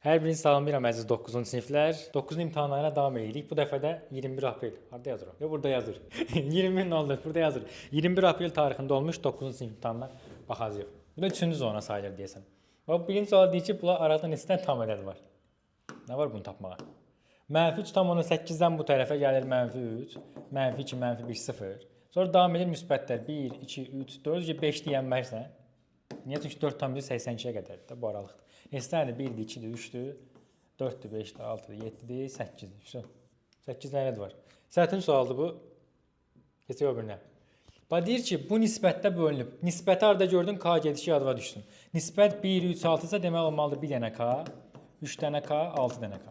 Hər birini salamlayıram əziz 9-cu siniflər. 9-cu imtahanlarına davam edirik. Bu dəfə də 21 aprel. Harda yazır o? Yo, burada yazır. 20.04 burada yazır. 21 aprel tarixində olmuş 9-cu sinif imtahanına baxacağıq. Bu da 3-cü zona sayılır deyəsən. Bax, birinci sual deyir ki, bunlar arada neçə dənə tam ədəd var? Nə var bunu tapmağa? -3 tam 18-dən bu tərəfə gəlir -3, -2, -1, 0. Sonra davam edir müsbətlər 1, 2, 3, 4, 5 deyənmərsən. Niyə? Çünki 4 tam 82-yə qədərdir də bu aralıqdır. Neçədir? 1-dir, 2-dir, 3-dür, 4-dür, 5-dir, 6-dır, 7-dir, 8-dir. 8 dənə var. Çətin sualdır bu. Keçək o birinə. Bax deyir ki, bu nisbətdə bölünüb. Nisbəti harda gördün? K gedişi yadıma düşsün. Nisbət 1, 3, 6 isə demək olmalıdır 1 dənə K, 3 dənə K, 6 dənə K.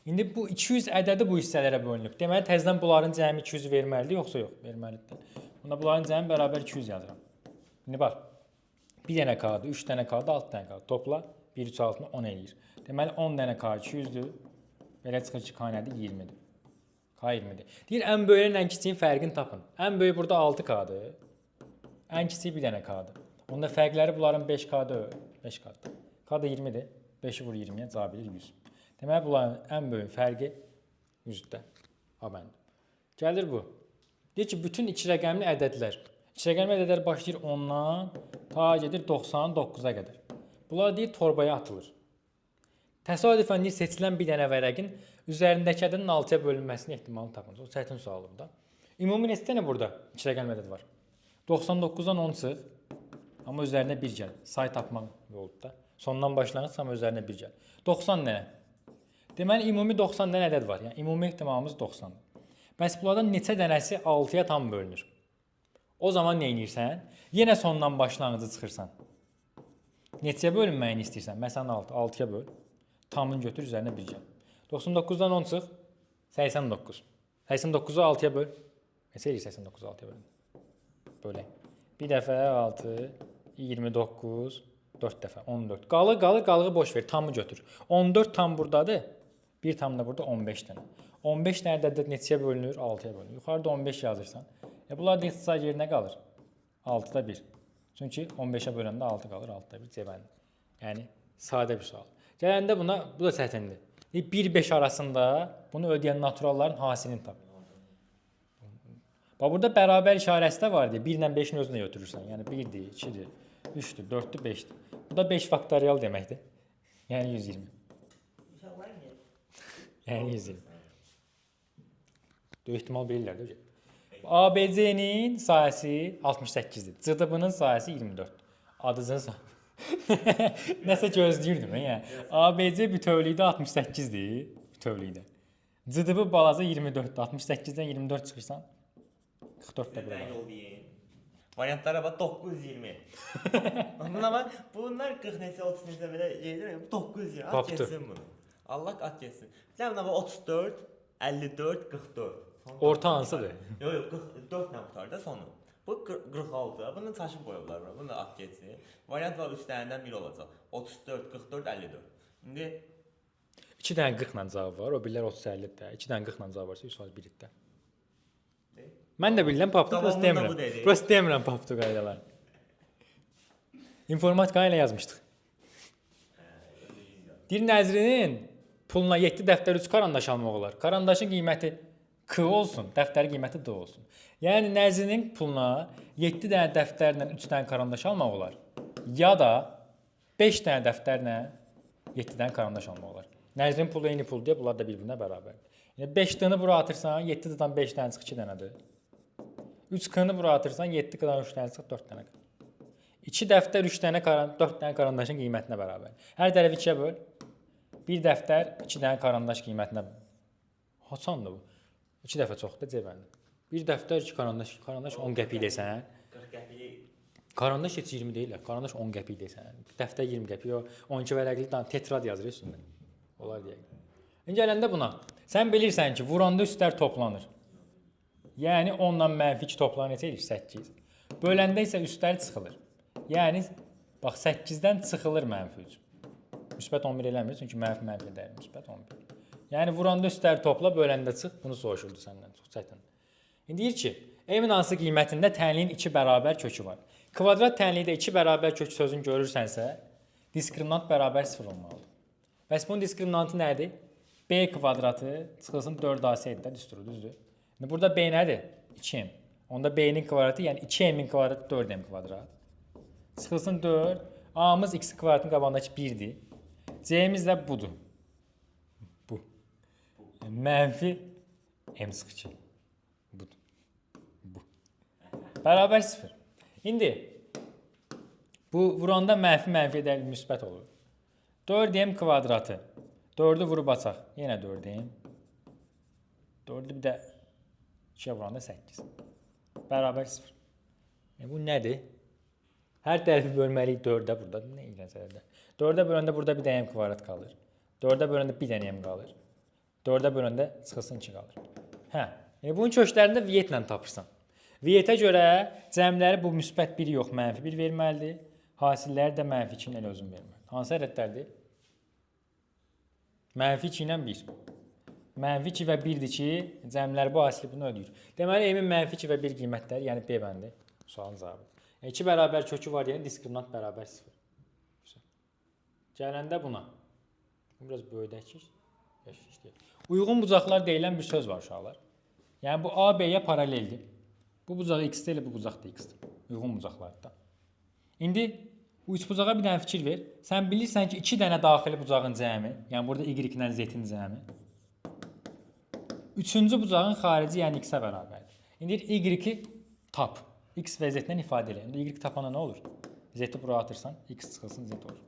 İndi bu 200 ədədi bu hissələrə bölünüb. Deməli təzədən bunların cəmi 200 verməlidir, yoxsa yox? Verməlidir. Bunda bunların cəmi bərabər 200 yazıram. İndi bax. 1 dənə K-dır, 3 dənə K-dır, 6 dənə K-dır. Topla 1, 3, 6-nı 10 eləyir. Deməli 10 dənə K 200-dür. Belə çıxır ki, K nədir? 20-dir. K 20-dir. Deyir, ən böyük ilə ən kiçiyin fərqini tapın. Ən böyük burada 6K-dır. Ən kiçiyi 1 dənə K-dır. Onda fərqləri bunların 5K-dır. 5K-dır. K da 20-dir. 5-i vur 20-yə cavab verir 100. Deməli bunların ən böyük fərqi 100-də. Ha məndə. Gəlir bu. Deyir ki, bütün iki rəqəmli ədədlər. İki rəqəmli ədədlər başlayır 10-dan ta gedir 99-a qədər. Bunlar deyir torbaya atılır. Təsadüfən deyir seçilən bir dənə vərəqin üzərindəki ədədin 6-ya bölünməsinin ehtimalını tapın. O çətin sualdır bu da. Ümumi neçə dənə burada iki rəqəmli ədəd var? 99-dan 10 çıx. Amma üzərinə 1 gəl. Say tapmaq yolunda. Sondan başlanırsa amma üzərinə 1 gəl. 90 dənə. Deməli ümumi 90 dənə ədəd var. Yəni ümumi ehtimalımız 90-dır. Bəs bunlardan neçə dənəsi 6-ya tam bölünür? O zaman nə edirsən? Yenə sondan başlanğıcı çıxırsan. Neçəyə bölünməyini istəyirsən? Məsələn 6, 6-ya böl. Tamını götür, üzərinə 1 gəl. 99-dan 10 çıx, 89. 89-u 6-ya böl. Neçə eləyir 89-u 6-ya bölün? Bölək. Bir dəfə 6, 29, 4 dəfə 14. Qalığı boş ver, tamı götür. 14 tam buradadır. Bir tam da burada 15 dənə. 15 dənə ədəd neçəyə bölünür? 6-ya bölünür. Yuxarıda 15 yazırsan. Bunlar da ixtisar yerinə qalır. 6-da 1. Çünki 15-ə böləndə 6 qalır, 6-da 1 cəbəndə. Yəni sadə bir sual. Gələndə buna, bu da çətindir. 1-5 arasında bunu ödəyən naturalların hasilini tap. Bax burada bərabər işarəsi də var deyə 1 ilə 5-in özünə götürürsən. Yəni 1-dir, 2-dir, 3-dür, 4-dür, 5-dir. Bu da 5 faktorial deməkdir. Yəni 120. Yəni 120. Ehtimal bilirlər də. ABC-nin sayəsi 68-dir. CDB-nin sayəsi 24. Adıcının sayəsi. Nəsə gözləyirdim. Yəni ABC bütövlükdə 68-dir. Bütövlükdə. CDB balaca 24-dür. 68-dən 24 çıxırsan 44-də burada. Variantlara bax 920. Bunlar 40 neçə 30 neçə belə gedir. 920. At keçsin bunu. Allah at keçsin. Sən buna 34, 54, 44. Orta hansıdır? Yox, 44 ilə qutar da sonu. Bu 46. Bunu çaşıb qoyublar bura. Bunu da at keçsin. Variant var üstlərindən biri olacaq. 34, 44, 54. İndi 2 dənə 40 ilə cavab var. O birlər 30 50-dir də. 2 dənə 40 ilə cavab varsa 100% birlikdə. Mən də bilirəm paptu, prosta demirəm. Prosta demirəm paptu qaydalar. İnformatika ilə yazmışdıq. Deyir Nəzrinin puluna 7 dəftər 3 karandaş almaq olar. Karandaşın qiyməti K olsun, dəftərin qiyməti D olsun. Yəni Nəzrinin puluna 7 dənə dəftərlə 3 dənə karandaş almaq olar. Ya da 5 dənə dəftərlə 7 dənə karandaş almaq olar. Nəzrinin pulu eyni pul deyə bunlar da bir-birinə bərabərdir. Yəni 5 dənə bura atırsan 7 dədən 5 dənə çıx 2 dənədir. 3 k-nı bura atırsan 7 k-dan 3 dənə çıx 4 dənə. 2 dəftər 3 dənə 4 dənə karandaşın qiymətinə bərabər. Hər tərəfi 2-yə böl. 1 dəftər 2 dənə karandaş qiymətinə. Haçandır bu? 2 dəfə çoxdur cəbəndə. 1 dəftər 2 karandaş 10 qəpik desən. 40 qəpik. Karandaş heç 20 deyil, karandaş 10 qəpik desən. Dəftər 20 qəpik, o 12 vərəqli tetrad yazır üstündə. Olar deyək. İndi gələndə buna. Sən bilirsən ki, vuranda üstlər toplanır. Yəni 10 ilə -2 toplanır neçə eləyir? 8. Böləndə isə üstlər çıxılır. Yəni bax 8-dən çıxılır -3. Müsbət 11 eləmir, çünki mənfi dəyər, müsbət 11. Yəni vuranda üstləri topla, böləndə çıx, bunu soruşurdu səndən, çox çətin. İndi deyir ki, evin hansı qiymətində tənliyin 2 bərabər kökü var. Kvadrat tənlikdə 2 bərabər kök sözünü görürsənsə, diskriminant bərabər 0 olmalıdır. Bəs bunun diskriminantı nədir? B kvadratı çıxılsın 4AC-də düzdür. İndi burada B nədir? 2m. Onda B-nin kvadratı, yəni 2m-in kvadratı 4m kvadrat. Çıxılsın 4. A-mız x kvadratın qabağındakı 1-dir. C-miz də budur. Bu. Mənfi m-2. Budur. Bu. Bərabər 0. İndi bu vuranda mənfi edəl müsbət olur. 4m kvadratı. 4'ü vurub açaq. Yenə 4m. 4'ü bir də 2'ye vuranda 8. Bərabər 0. Bu nədir? Hər tərəfi bölməliyik 4'ə burada. Nə iyrəncələrdə? 4'ə böləndə burada bir də m kvadrat qalır. 4'ə böləndə bir dənə m qalır. 4'ə böləndə çıxılsın 2 qalır. Hə. Bunun köşklərində viyyətlə tapırsan. Viyyətə görə cəmləri bu müsbət 1 yox, mənfi 1 verməlidir. Hasilləri də mənfi 2 ilə özün verməlidir. Hansı ədədlərdir? Mənfi 2 ilə 1. Mənfi 2 və 1-dir ki, cəmlər bu hasili bunu ödəyir. Deməli, m-in mənfi 2 və 1 qiymətləri, yəni B bəndi. Sualın cavabı. 2 bərabər kökü var, yəni diskriminant bərabər 0. Gələndə buna. Biraz böyüdəkik. Uyğun bucaqlar deyilən bir söz var uşaqlar. Yəni bu A, B-yə paraleldir. Bu bucaq x-dir, bu bucaq da x-dir. Uyğun bucaqlardır. İndi bu üç bucağa bir dənə fikir ver. Sən bilirsən ki, 2 dənə daxili bucağın cəmi, yəni burada y ilə z-in cəmi. Üçüncü bucağın xarici, yəni x-ə bərabərdir. İndi y-i tap. X və z-dən ifadə elə. İndi y tapana nə olur? Z-i bura atırsan, x çıxılsın z olur.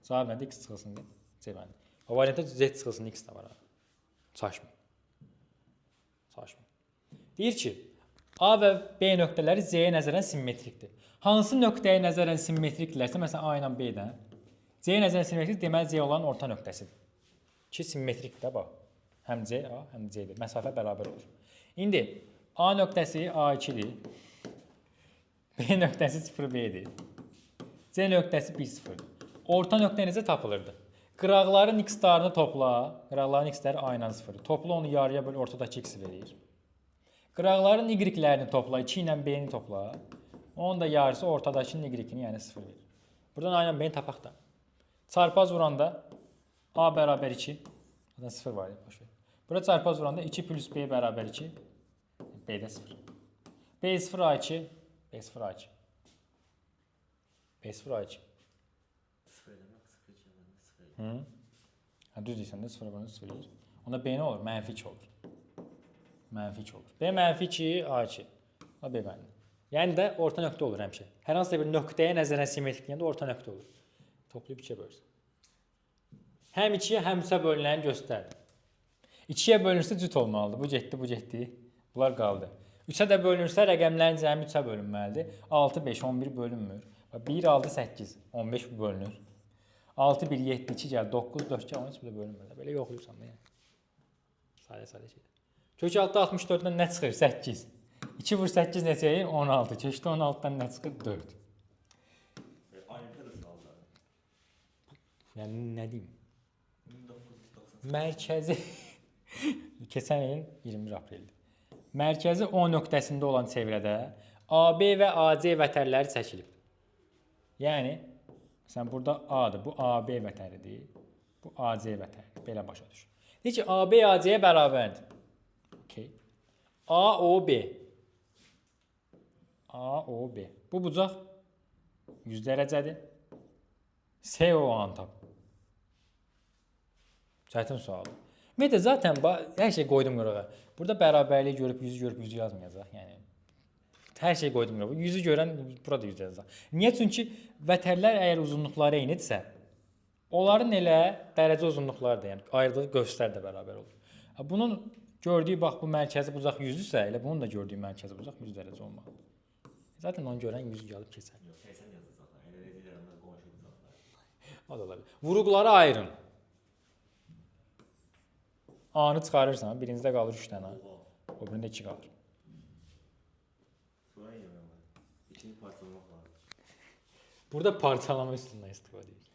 Cavab nədir? X çıxılsın z bəndi. O variantda z çıxılsın x də var. Çaşmır. Çaşmır. Deyir ki, A və B nöqtələri Z-yə nəzərən simmetrikdir. Hansı nöqtəyə nəzərən simmetrikdirlərsə, məsələn A ilə B-dən, Z-yə nəzərən simmetrikdir, deməli Z olan orta nöqtəsidir. Ki simmetrikdir də bax. Həm C, A, həm C-dir. Məsafə bərabər olur. İndi A nöqtəsi A2-dir. B nöqtəsi 0B-dir. C nöqtəsi 1-0-dir. Orta nöqtə necə tapılırdı? Qıraqların x-larını topla. Qıraqların x-ləri A ilə 0-dir. Topla onu yarıya böl, ortadakı x verir. Qıraqların y-lərini topla, 2 ilə b-ni topla. Onun da yarısı ortadakının y-ni, yəni 0 verir. Buradan A ilə b-ni tapaq da. Çarpaz vuranda A bərabər 2. Zaten 0 var, boş ver. Burada çarpaz vuranda 2 plus b bərabər 2. B də 0. B0 A2. B0 A2. B0 A2. Düz deyirsən də 0 bölündə 0 eləyir. Onda B nə olur? Mənfi 2 olur. Mənfi 2 olur. B mənfi 2, A2. O B bəndi. Yəni də orta nöqtə olur həmişə. Hər hansı bir nöqtəyə nəzərən simmetrik deyəndə orta nöqtə olur. Toplayıb 2-yə bölürsən. Həm 2-yə, həm 3-ə bölünəni göstərdi. 2-yə bölünürsə cüt olmalıdır. Bu getdi, bu getdi. Bunlar qaldı. 3-ə də bölünürsə rəqəmlərin cəmi 3-ə bölünməlidir. 6, 5, 11 bölünmür. 1, 6, 8, 15 bölünür. 6, 1, 7, 2 gəl, 9, 4 gəl, 13 belə bölünmür. Belə yoxluyursan da yəni. Sadə şeydir. Kök 6, 64-dən nə çıxır? 8. 2 vur 8 neçə eləyir? 16. Kökdə 16-dan nə çıxır? 4. Olimpiada sualları. Yəni nə deyim? 1990. Mərkəzi keçən ilin 21 apreldir. Mərkəzi O nöqtəsində olan çevrədə AB və AC vətərləri çəkilib. Yəni məsələn burada A-dır, bu AB vətəridir. Bu AC vətəridir. Belə başa düş. Deyir ki, AB AC-yə bərabərdir. Okay. AOB. AOB. Bu bucaq 100 dərəcədir. SOA-nı tap. Çətin sualdır. Ümumiyyətlə zaten hər şey qoydum qırağa. Burada bərabərliyi görüb 100 yazmayacaq. Yəni hər şey qoydum qırağa. 100-ü görən burada 100 yazacaq. Niyə? Çünki vətərlər əgər uzunluqları eynidirsə, onların elə dərəcə uzunluqları da, yəni ayrılığı göstər də bərabər olur. Bunun gördüyü bax bu mərkəzi bucaq 100-dürsə, elə bunun da gördüyü mərkəzi bucaq 100 dərəcə olmalıdır. Zaten onu görən 100 gəlib keçər. Yox, 80 yazacaqlar. Elə deyirəm də qonşu bucaqlar. O da olabilir. Vuruqları ayırın. A-nı çıxarırsan, birincidə qalır 3 dənə. O birində 2 qalır. Sonra yemək var. İkini parçalamaq lazım. Burada parçalama üsulundan istifadə edir.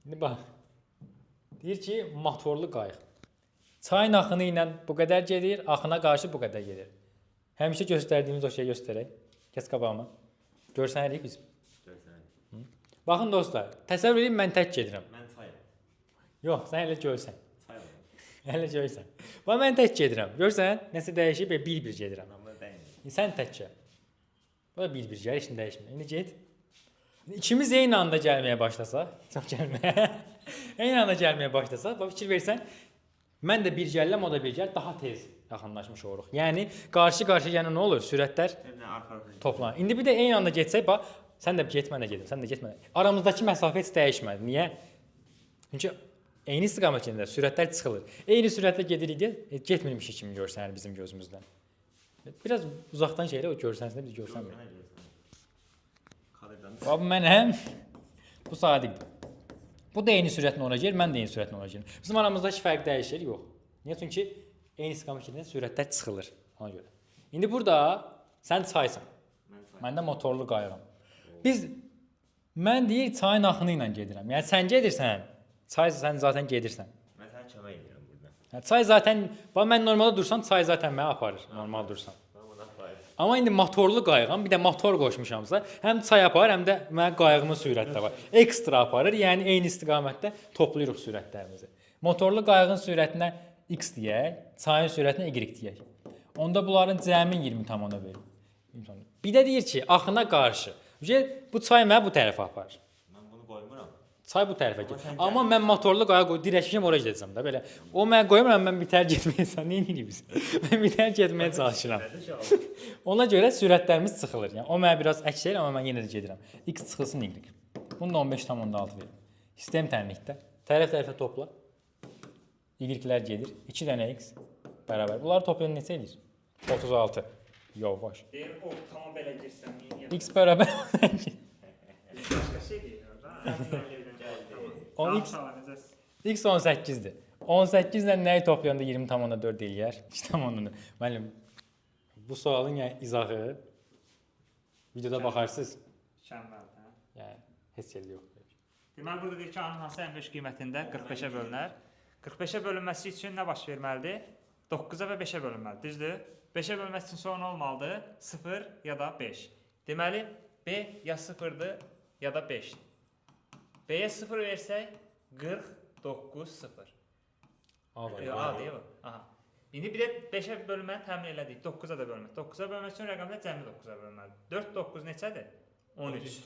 İndi bax. Deyir ki, motorlu qayıq. Çayın axını ilə bu qədər gedir, axına qarşı bu qədər gedir. Həmişə göstərdiyimiz o şeyi göstərək. Kəs qabağıma. Görsənərik biz. Görsənərik. Baxın dostlar, təsəvvür edin mən tək gedirəm. Mən çayım. Yox, sən elə görsən. Say oğlum. Elə görsən. Və mən tək gedirəm. Görsən, nəsə dəyişib bir-bir gedirəm. Amma dəymir. Sən təkcə. Bu da bir-bir gəlir, heç nə dəyişmir. İndi get. İkimiz eyni anda gəlməyə başlasaq, çox gəlməyə. Eyni anda gəlməyə başlasaq, bax fikir versən, mən də bir gəlirəm, o da bir gəl, daha tez yaxınlaşmış oluruq. Yəni qarşı-qarşıya gələn nə olur? Sürətlər Nə arxa-arxa. toplanır. İndi bir də eyni anda getsək, bax, sən də get, mən də gedim, sən də get, mən də. Aramızdakı məsafə heç dəyişmədi. Niyə? Çünki eyni istiqamətdə sürətlər çıxılır. Eyni sürətlə gedirik deyə getmirmiş kimi görsənir bizim gözümüzdən. Biraz uzaqdan şeylə o görsənsində biz görsənmirik. Kadrdan. Bax mənəm. Bu sadiqdir. Bu da eyni sürətlə ona gəlir, mən də eyni sürətlə ona gəlir. Bizim aramızdakı fərq dəyişir? Yox. Niyə? Çünki eyni istiqamətdə sürətlər çıxılır ona görə. İndi burada sən çaysan. Mən də motorlu qayıqam. Mən deyir çayın axını ilə gedirəm. Yəni sən gedirsən, çay sən zaten gedirsən. Mən sənə kömək edirəm burada. Yəni çay zaten, bax mən normalda dursam çay zaten məni aparır, normal dursam. Mən bunu aparım. Amma indi motorlu qayıqam, bir də motor qoşmuşamsa, həm çay aparır, həm də mənim qayığımın sürəti də var. Ekstra aparır, yəni eyni istiqamətdə toplayırıq sürətlərimizi. Motorlu qayığın sürətinə x deyək, çayın sürətinə y deyək. Onda bunların cəmi 20,1 verir. Bir də deyir ki, axına qarşı. Bu çay məni bu tərəfə aparır. Mən bunu qoymuram. Çay bu tərəfə gedir. Amma mən motorlu qayıq dirəşmişəm oraya gedəcəm də belə. O mən qoymuram, mən bitər getməyə. Nə edirik biz? Mən bitər getməyə çalışıram. Ona görə sürətlərimiz çıxılır. Yəni o mənə biraz əks eləyir, amma mən yenə də gedirəm. X çıxılsın y. Bunu da 15,6 verir. Sistem tənlikdə. Tərəf-tərəfə topla. Y-lər gedir. 2 dənə x bərabər. Bunları toplayın neçə eləyir? 36. Yavaş. Deyir, o tamam belə girsən, X bərabər. başqa şey deyir orada. O X 18-dir. 18 ilə nəyi toplayanda 20,4 eləyər? İşte müəllim, bu sualın yəni izahı videoda baxarsınız. Şənbəldə. Yəni heç yer yox. Deməli burada deyir ki, A-nın hansı ən böyük qiymətində 45-ə bölünər. 45-ə bölünməsi üçün nə baş verməlidir? 9-a və 5-ə bölünməlidir. Düzdür? 5-ə bölünməsi üçün sonra olmalıdır? 0 ya da 5. Deməli, B ya 0-dır ya da 5-dir. B-yə 0 versək 49 0. A var. A deyil mi? Aha. İndi bir də 5-ə bölünməni təmin elədik. 9-a da bölünməli. 9-a bölünməsi üçün rəqəmlər cəmi 9-a bölünməlidir. 4 9 neçədir? 13.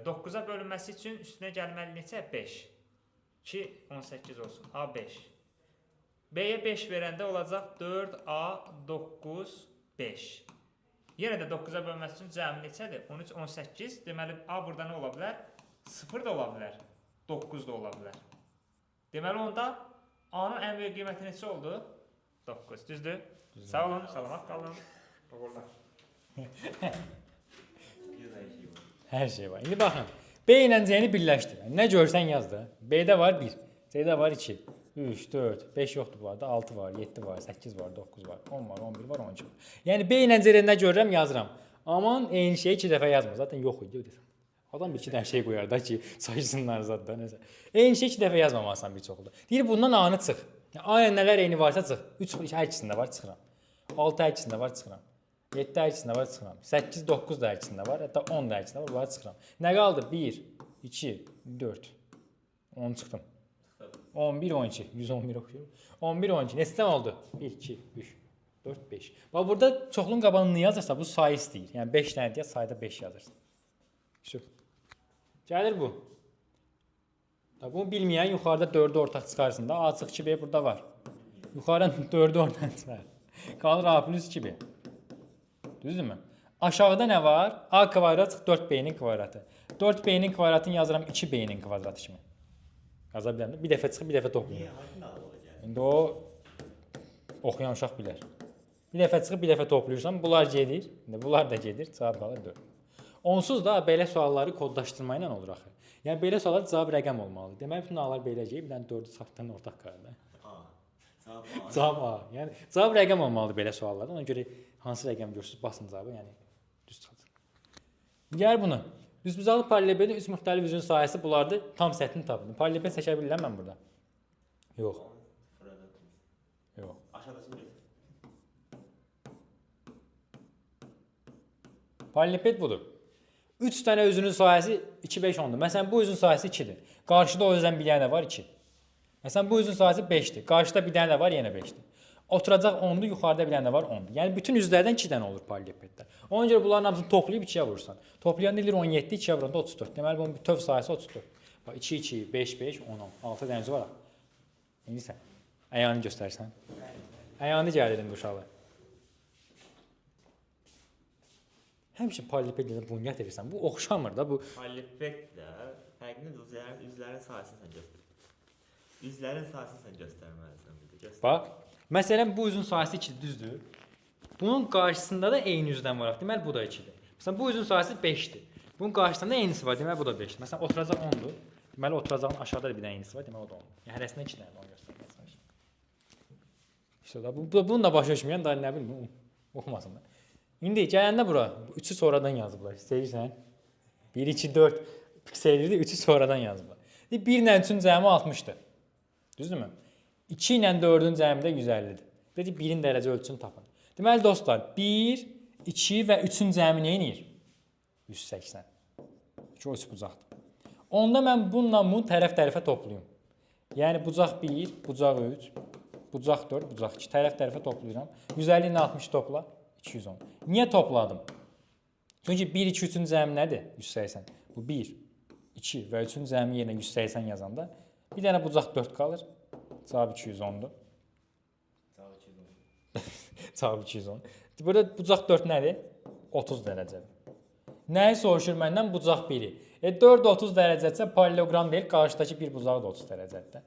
9-a bölünməsi üçün üstünə gəlməli neçə? 5. 2 18 olsun. A 5. B-yə 5 verəndə olacaq 4A 9 5. Yenə də 9-a bölünməsi üçün cəmi neçədir? 13 18. Deməli A burada nə ola bilər? 0 da ola bilər. 9 da ola bilər. Deməli onda A-nın ən böyük qiyməti neçə oldu? 9. Düzdür? Sağ olun, salamat qalın. Uğurlar. Hər şey var. İndi baxın. B ilə C-ni birləşdir. Nə görsən yaz da. B-də var 1, C-də var 2, 3, 4, 5 yoxdur bu arada. 6 var, 7 var, 8 var, 9 var, 10 var, 11 var, 12 var. Yəni B ilə C-də nə görürəm yazıram. Aman eyni şeyi 2 dəfə yazma. Zaten yox idi desəm. Adam bir iki dənə şey qoyar da ki, sayısınlar zətdə nəsə. Eyni şey 2 dəfə yazmamasan bir çoxlu. Deyir bundan A-nı çıx. A-ya nələr eyni varsa çıx. 3 hər ikisində var çıxıram. 6 hər ikisində var çıxıram. 7 hər ikisində var çıxıram. 8 9 da hər ikisində var. Hətta 10 da hər ikisində var, bunları çıxıram. Nə qaldı? 1 2 4 10 çıxdım. 11 12 111 oxuyuram. 11 12 neçə oldu? 1 2 3 4 5. Bax burada çoxluğun qabağını nə yazırsa bu sayı istəyir. Yəni 5 dənə deyə sayda 5 yazırsan. Şu. Gəlir bu. Bunu bilməyən yuxarıda 4-ü ortaq çıxarsın da. A çıx 2B burada var. Yuxarıdan 4-ü oradan çıxar. Qalır A plus 2B. Düzdürmü? Aşağıda nə var? A kvadrat çıx 4B-nin kvadratı. 4B-nin kvadratını yazıram 2B-nin kvadratı kimi. Yaza bilərəm. Bir dəfə çıxıb bir dəfə toplayım. İndi o oxuyan uşaq bilər. Bir dəfə çıxıb bir dəfə toplayırsan, bunlar gedir. İndi bunlar da gedir. Cavab qalır 4. Onsuz da belə sualları kodlaşdırma ilə olur axı. Yəni belə suallar cavab rəqəm olmalıdır. Deməli bütün A-lar belə gəlib, bir dənə 4-ü çıxartdan ortaq qalır. Cavab A. Yəni cavab rəqəm olmalıdır belə suallarda. Ona görə hansı rəqəm görürsüz, basın cavabı, yəni düz çıxacaq. Gəl bunu. Düzbucaqlı paralelopipedin 3 müxtəlif üzünün sahəsi bunlardır. Tam səthini tapın. Paralelopiped çəkə bilirəm mən burada? Yox. Yox. Aşağıdakı Paralelopiped budur. 3 dənə üzünün sahəsi 2 5 10-dur. Məsələn bu üzün sahəsi 2-dir. Qarşıda o üzdən bir dənə var 2. Məsələn bu üzün sahəsi 5-dir. Qarşıda bir dənə də var, yenə 5-dir. Oturacaq 10-dur, yuxarıda bir dənə də var 10-dur. Yəni bütün üzlərdən 2 dənə olur paralellepipeddə. Ona görə bunların hamısını toplayıb 2-yə vurursan. Toplayanda eləyir 17, 2-yə vuranda 34. Deməli bunun bütöv sahəsi 34. Bax 2 2 5 5 10 10. 6 dənə üzü var. İndi sən ayağını göstərsən. Ayağını gəlirin uşaqlar. Həmişə paralellepipeddə bunyat edirsən. Bu oxşamır da bu. Paralellepipeddə fərqli üzlərin sahəsini sən göstər. Üzlərin sahəsini sən göstərməlisən bir də. Göstər. Bax, məsələn bu üzün sahəsi 2-dir, düzdür? Bunun qarşısında da eyni üzdən var. Deməli bu da 2-dir. Məsələn bu üzün sahəsi 5-dir. Bunun qarşısında eynisi var. Deməli bu da 5-dir. Məsələn oturacaq 10-dur. Deməli oturacağın aşağıda da bir dənə eynisi var. Deməli o da 10-dur. Yəni hərəsindən 2 dənə onu göstərmək çalışır. İşte da bununla başa düşməyən daha nə bilim oxumasınlar. İndi gələndə bura 3-ü sonradan yazıblar. İstəyirsən 1 2 4 pikseldir, 3-ü sonradan yazıblar. 1 ilə 3-ün cəmi 60-dır. Düzdürmü? 2 ilə 4-ün cəmi də 150-dir. Dedi 1-in dərəcə ölçüsünü tapın. Deməli dostlar, 1, 2 və 3-ün cəmi nə edir? 180. 2 3 bucaqdır. Onda mən bununla bunu tərəf-tərəfə toplayım. Yəni bucaq 1, bucaq 3, bucaq 4, bucaq 2 tərəf-tərəfə toplayıram. 150 ilə 60 topla 210. Niyə topladım? Çünki 1 2 3-ün cəmi nədir? 180. Bu 1, 2 və 3-ün cəmi yerinə 180 yazanda bir dənə bucaq 4 qalır. Cavab 210-dur. Cavab 210. Cavab 210. Burada bucaq 4 nədir? 30 dərəcədir. Nəyi soruşur məndən? Bucaq 1-i. 4 30 dərəcədirsə paraleloqram deyil, qarşıdakı bir bucağı da 30 dərəcədir.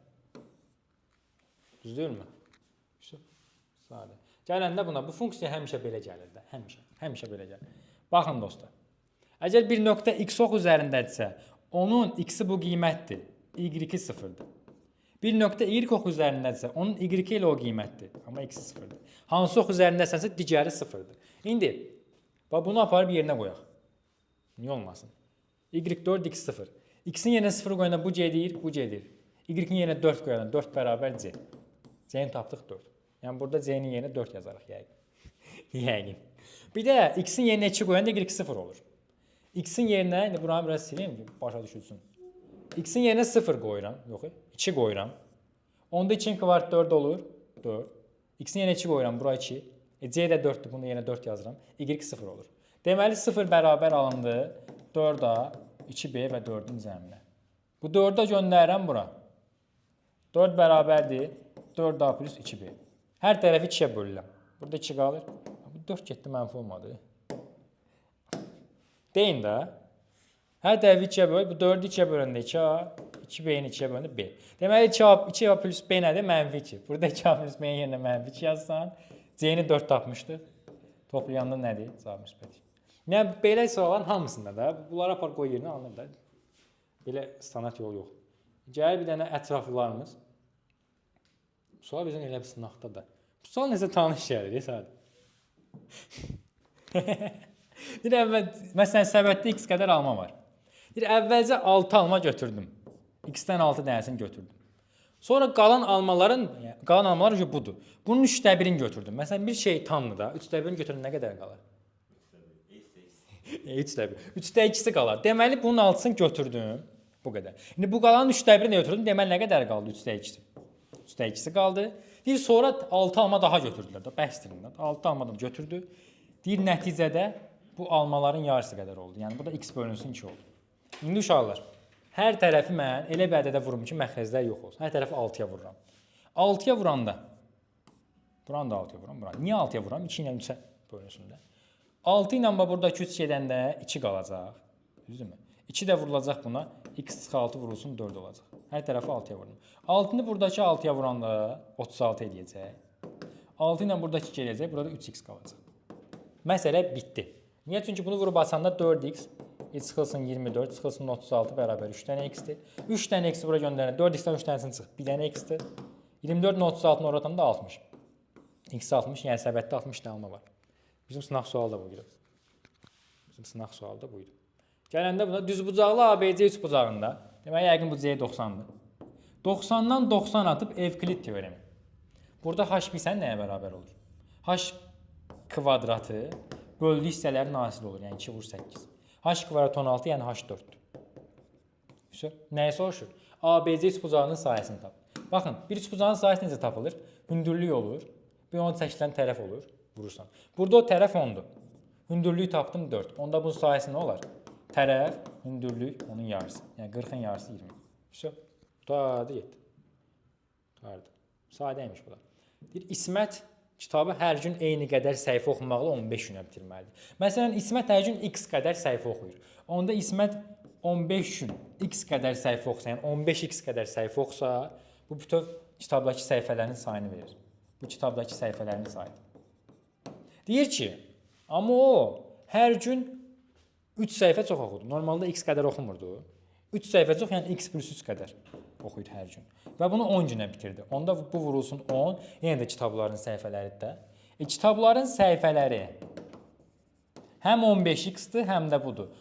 Düzdürmü? Sadə. Gələndə buna bu funksiya həmişə belə gəlir də, həmişə belə gəlir. Baxın dostlar. Əgər bir nöqtə x ox üzərindədirsə, onun x-i bu qiymətdir, y-i 0-dır. Bir nöqtə y ox üzərindədirsə, onun y ilə o qiymətdir, amma x-i 0-dır. Hansı ox üzərindəsənsə digəri 0-dır. İndi bax bunu aparıb yerinə qoyaq. Niyə olmasın? y4 x0. X-in yerinə 0 qoyanda bu gedir, bu gedir. Y-in yerinə 4 qoyanda 4 bərabər c. C-ni tapdıq 4. Yəni burada c-nin yerinə 4 yazarıq yəqin. Yəqin. Bir də x-in yerinə 2 qoyanda y 0 olur. X-in yerinə, indi buranı biraz sileyim ki, başa düşülsün. X-in yerinə 0 qoyuram, yox, 2 qoyuram. Onda 2 kvart 4 olur, 4. X-in yerinə 2 qoyuram, bura 2. C də 4-dür, bunun yerinə 4 yazıram. Y 0 olur. Deməli 0 bərabər alındı 4A, 2B və 4-ün cəminə. Bu 4-ə göndərirəm bura. 4 bərabərdir 4A plus 2B. Hər tərəfi 2-yə bölürəm. Burada 2 qalır. Bu 4 getdi, mənfi olmadı. Deyin də. Hər tərəfi 2-yə böl. Bu 4-ü 2-yə böləndə 2A, 2B-ni 2-yə böləndə B. Deməli 2A plus B nədir? Mənfi 2. Burada 2A plus B-nin yerinə mənfi 2 yazsan, C-ni 4 tapmışdır. Toplayanda nədir? Cavab müsbət 2. Yəni belə sualların hamısında da bunları apar qoy yerinə alınır da. Belə standart yol yox. Gəlir bir dənə ətraflılarımız. Sual bizdən elə bir sınaqda da. Bu sual necə tanış gəlir, sadə. Bir əvvəl, məsələn, səbətdə x qədər alma var. Bir əvvəlcə 6 alma götürdüm. X-dən 6 dənəsini götürdüm. Sonra qalan almaların budur. Bunun 3də 1-ini götürdüm. Məsələn, bir şey tamdır da, 3də 1-ini götürdüm, nə qədər qalar? 3də 1. 3də 2-si qalar. Deməli, bunun 6-sını götürdüm. Bu qədər. İndi bu qalanın 3də 1-ini götürdüm. Deməli, nə qədər qaldı 3də 2-si? 3də 2-si qaldı. Deyir, sonra 6 alma daha götürdülər. Bəsdir. 6 almadan götürdü. Deyir, nəticədə bu almaların yarısı qədər oldu. Yəni, bu da x bölünsün 2 oldu. İndi uşaqlar, hər tərəfi mən elə bir ədədə vurum ki, məxrəclər yox olsun. Hər tərəfi 6-ya vururam. 6-ya vuranda, buranı da 6-ya vuram, buranı. Niyə 6-ya vuram? 2 ilə 3-ə bölünsün də. 6 ilə buradakı 3 gedəndə 2 qalacaq. Düzdürmü? 2 də vurulacaq buna. X çıxı 6 vurulsun 4 olacaq. Hər tərəfi 6-ya vurdum. 6-nı buradakı 6-ya vuranda 36 eləyəcək. 6 ilə buradakı gələcək. Burada 3x qalacaq. Məsələ bitdi. Niyə? Çünki bunu vurub açanda 4x çıxılsın 24, çıxılsın 36 bərabər 3 dənə x-dir. 3 dənə x-i bura göndərən 4x-dən 3 dənəsini çıx. 1 dənə x-dir. 24 ilə 36-nı oratanda 60. X 60, yəni səbətdə 60 dənə alma var. Bizim sınaq sualı da buydu. Gələndə buna düzbucaqlı ABC 3 bucağında, deməli yəqin bu C 90-dır. 90-dan 90 atıb Evklit teoremi. Burada h bilsən nəyə bərabər olur? H kvadratı böldüyü hissələrin hasili olur, yəni 2 vur 8. H kvadrat 16, yəni h 4-dür. Nəyə soruşur? ABC 3 bucağının sayəsini tap. Baxın, bir üçbucağın sahəsi necə tapılır? Hündürlük olur. Bir onu çəkilən tərəf olur, vurursan. Burada o tərəf 10-dur. Hündürlüyü tapdım 4. Onda bunun sahəsi nə olar? Tərəf, hündürlük, onun yarısı. Yəni 40-ın yarısı 20. Vəsə, qurtardı, getdi. Qurtardı. Sadəymiş bunlar. Deyir, İsmət kitabı hər gün eyni qədər səhifə oxumaqla 15 günə bitirməlidir. Məsələn, İsmət hər gün x qədər səhifə oxuyur. Onda İsmət 15 gün x qədər səhifə oxusa, yəni 15x qədər səhifə oxusa, bu bütöv kitabdakı səhifələrin sayını verir. Bu kitabdakı səhifələrin sayıdır. Deyir ki, amma o hər gün 3 səhifə çox oxudu. Normalda x qədər oxumurdu. 3 səhifə çox, yəni x plus 3 qədər oxuyur hər gün. Və bunu 10 günə bitirdi. Onda bu vurulsun 10, yenə də kitabların səhifələridir də. Kitabların səhifələri həm 15x-dir, həm də budur.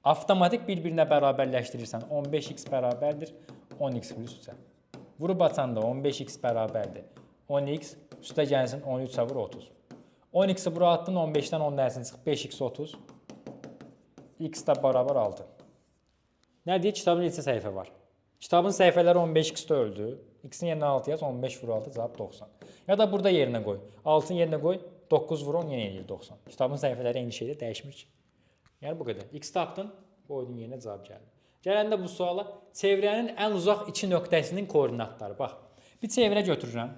Avtomatik bir-birinə bərabərləşdirirsən. 15x bərabərdir 10x plus 3-ə. Vurub açanda 15x bərabərdir 10x, üstə gəlsin 13-ə vur 30. 10x-i bura atdın, 15-dən 10 dərsin çıx, 5x 30. X də bərabər 6. Nə deyir? Kitabın neçə səhifə var? Kitabın səhifələri 15x-də öldü. X-in yerinə 6 yaz, 15 vur 6, cavab 90. Ya da burada yerinə qoy. 6-ın yerinə qoy, 9 vur 10, yenə eləyir 90. Kitabın səhifələri eyni şeydə dəyişmir ki. Yəni bu qədər. X tapdın, qoydun yerinə cavab gəldi. Gələndə bu suala çevrənin ən uzaq iki nöqtəsinin koordinatları. Bax, bir çevrə götürürəm.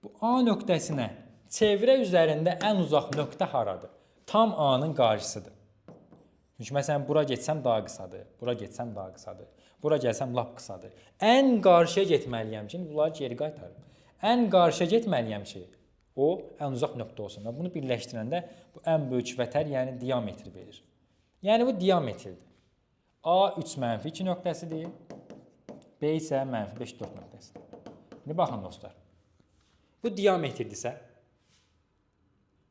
Bu A nöqtəsinə çevrə üzərində ən uzaq nöqtə haradır? Tam A-nın qarşısıdır. Çünki məsələn, bura getsəm daha qısadır, bura getsəm daha qısadır, bura gəlsəm lap qısadır. Ən qarşıya getməliyəm ki, bunları geri qaytarım. Ən qarşıya getməliyəm ki, o ən uzaq nöqtə olsun. Və bunu birləşdirəndə bu ən böyük vətər, yəni diametri verir. Yəni bu diametrdir. A 3 mənfi 2 nöqtəsidir, B isə mənfi 5 4 nöqtəsidir. İndi baxın dostlar. Bu diametrdirsə,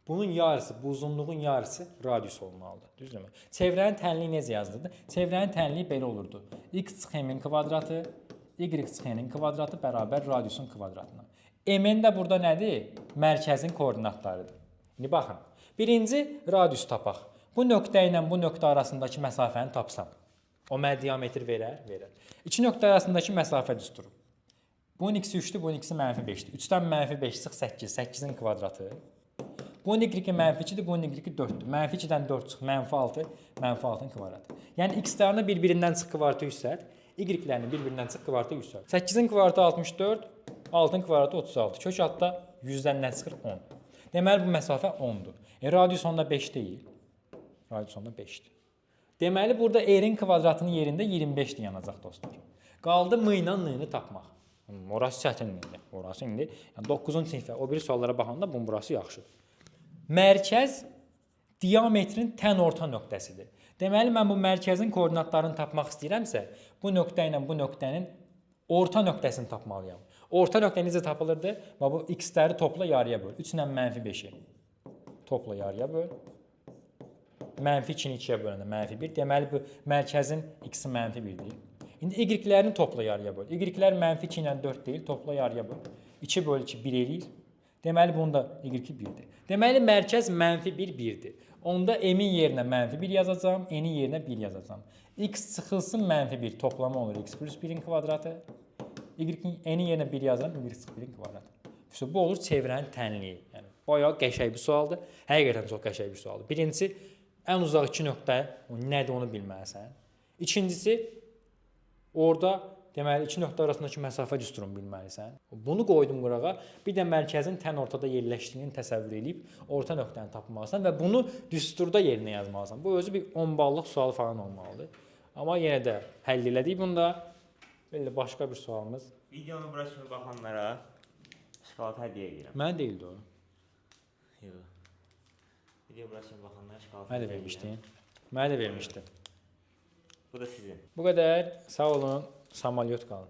bunun yarısı, bu uzunluğun yarısı radius olmalıdır. Düzdürmü? Çevrənin tənliyi necə yazılırdı? Çevrənin tənliyi belə olurdu. X çıx m-in kvadratı, y çıx n-in kvadratı bərabər radiusun kvadratına. M-in də burada nədir? Mərkəzin koordinatlarıdır. İndi baxın. Birinci radius tapaq. Bu nöqtə ilə bu nöqtə arasındakı məsafəni tapsam, o mənə diametr verər? Verər. İki nöqtə arasındakı məsafə düz durur. Bunun x-i 3-dür, bunun x-i mənfi 5-dir. 3-dən mənfi 5 çıx 8, 8-in kvadratı. Bunun y-i mənfi 2-dir, bunun y-i 4-dür. Mənfi 2-dən 4 çıx, mənfi 6, mənfi 6-ın kvadratı. Yəni x-lərini bir-birindən çıx kvadratı yüksəlt, y-lərini bir-birindən çıx kvadratı yüksəlt. 8-in kvadratı 64, 6-ın kvadratı 36. Kök altda 100-dən nə çıxır? 10. Deməli, bu məsafə 10-dur. Radius onda 5 deyil. Radius onda 5-dir. Deməli, burada r-in kvadratının yerində 25-dir yanacaq dostlar. Qaldı m ilə n-ni tapmaq. Orası çətindir. Orası indi. Yəni 9-cu sinifə, o biri suallara baxanda bunun burası yaxşıdır. Mərkəz diametrin tən orta nöqtəsidir. Deməli, mən bu mərkəzin koordinatlarını tapmaq istəyirəmsə, bu nöqtə ilə bu nöqtənin orta nöqtəsini tapmalıyam. Orta nöqtə necə tapılırdı? Bu x-ləri topla yarıya böl. 3 ilə mənfi 5-i topla yarıya böl. Mənfi 2-ni 2-yə böləndə mənfi 1. Deməli, bu mərkəzin x-i mənfi 1-dir. İndi y-lərini topla yarıya böl. Y-lər mənfi 2 ilə 4 deyil, topla yarıya böl. 2 böl 2 1 eləyir. Deməli, bunda y-i 1-dir. Deməli, mərkəz mənfi 1, 1-dir. Onda m-in yerinə mənfi 1 yazacağım, n-in yerinə 1 yazacağım. X çıxılsın mənfi 1, toplama olur x plus 1-in kvadratı. N-in yerinə 1 yazıram, y çıxı 1-in kvadratı. Bu olur çevrənin tənliyi. Yəni, bayağı qəşəng bir sualdır. Həqiqətən çox qəşəng bir sualdır. Birincisi, ən uzaq iki nöqtə, nədir onu bilməlisən. İkincisi, orada deməli iki nöqtə arasındakı məsafə düsturunu bilməlisən. Bunu qoydum qırağa. Bir də mərkəzin tən ortada yerləşdiyini təsəvvür edib orta nöqtəni tapmalısan və bunu düsturda yerinə yazmalısan. Bu özü bir 10 ballıq sual falan olmalıdır. Amma yenə də həll elədik bunda. Belə başqa bir sualımız. Videonu bura kimi baxanlara şokolad hədiyyə edirəm. Mən deyildi o. Yox. Video bura kimi baxanlara şokolad Mənə də vermişdin. Mənə də vermişdin. Bu da sizin. Bu qədər. Sağ olun. Samalyot qalın.